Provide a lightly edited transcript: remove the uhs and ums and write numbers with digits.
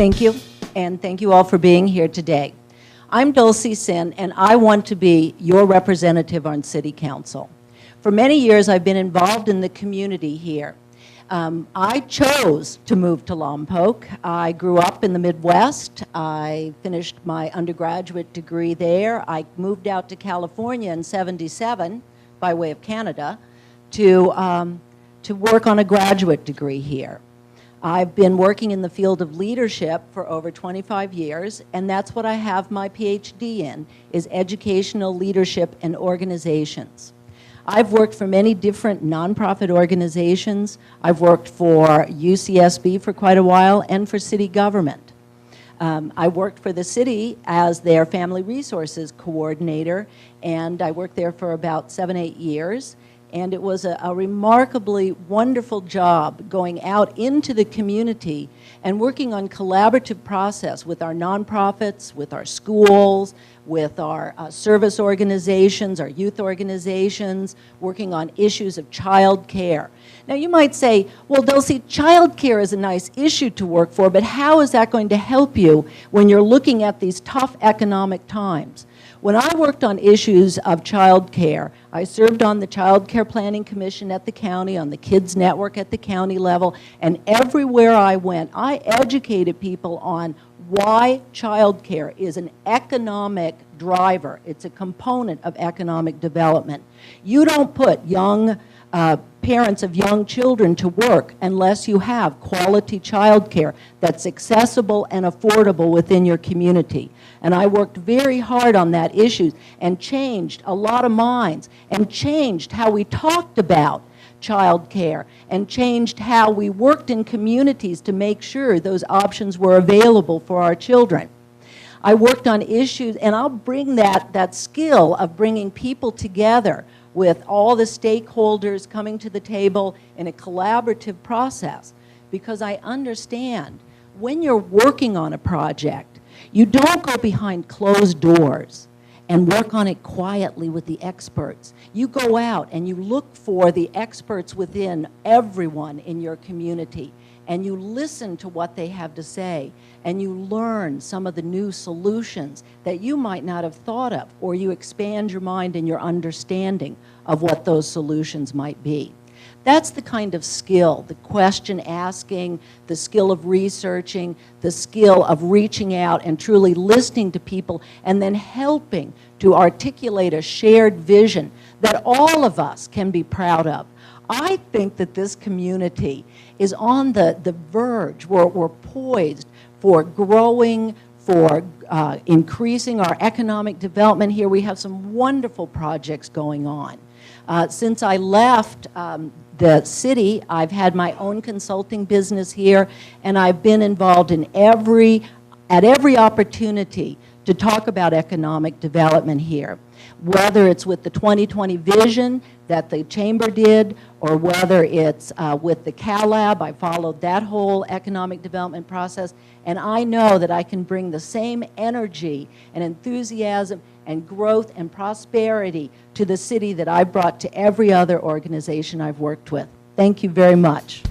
Thank you, and thank you all for being here today. I'm Dulcie Sinn, and I want to be your representative on City Council. For many years, I've been involved in the community here. I chose to move to Lompoc. I grew up in the Midwest. I finished my undergraduate degree there. I moved out to California in '77 by way of Canada to work on a graduate degree here. I've been working in the field of leadership for over 25 years, and that's what I have my PhD in, is educational leadership and organizations. I've worked for many different nonprofit organizations. I've worked for UCSB for quite a while and for city government. I worked for the city as their family resources coordinator, and I worked there for about 7, 8 years. And it was a remarkably wonderful job going out into the community and working on collaborative process with our nonprofits, with our schools, with our service organizations, our youth organizations, working on issues of child care. Now you might say, well, Dulcie, child care is a nice issue to work for, but how is that going to help you when you're looking at these tough economic times? When I worked on issues of child care, I served on the Child Care Planning Commission at the county, on the Kids Network at the county level, and everywhere I went, I educated people on why child care is an economic driver. It's a component of economic development. You don't put young parents of young children to work unless you have quality child care that's accessible and affordable within your community. And I worked very hard on that issue and changed a lot of minds and changed how we talked about child care and changed how we worked in communities to make sure those options were available for our children. I worked on issues, and I'll bring that skill of bringing people together with all the stakeholders coming to the table in a collaborative process, because I understand when you're working on a project, you don't go behind closed doors and work on it quietly with the experts. You go out and you look for the experts within everyone in your community, and you listen to what they have to say, and you learn some of the new solutions that you might not have thought of, or you expand your mind and your understanding of what those solutions might be. That's the kind of skill, the question asking, the skill of researching, the skill of reaching out and truly listening to people, and then helping to articulate a shared vision that all of us can be proud of. I think that this community is on the verge. We're poised for growing, for increasing our economic development here. We have some wonderful projects going on. Since I left the city, I've had my own consulting business here, and I've been involved in at every opportunity to talk about economic development here, whether it's with the 2020 vision that the Chamber did, or whether it's with the CalLab. I followed that whole economic development process, and I know that I can bring the same energy and enthusiasm and growth and prosperity to the city that I brought to every other organization I've worked with. Thank you very much.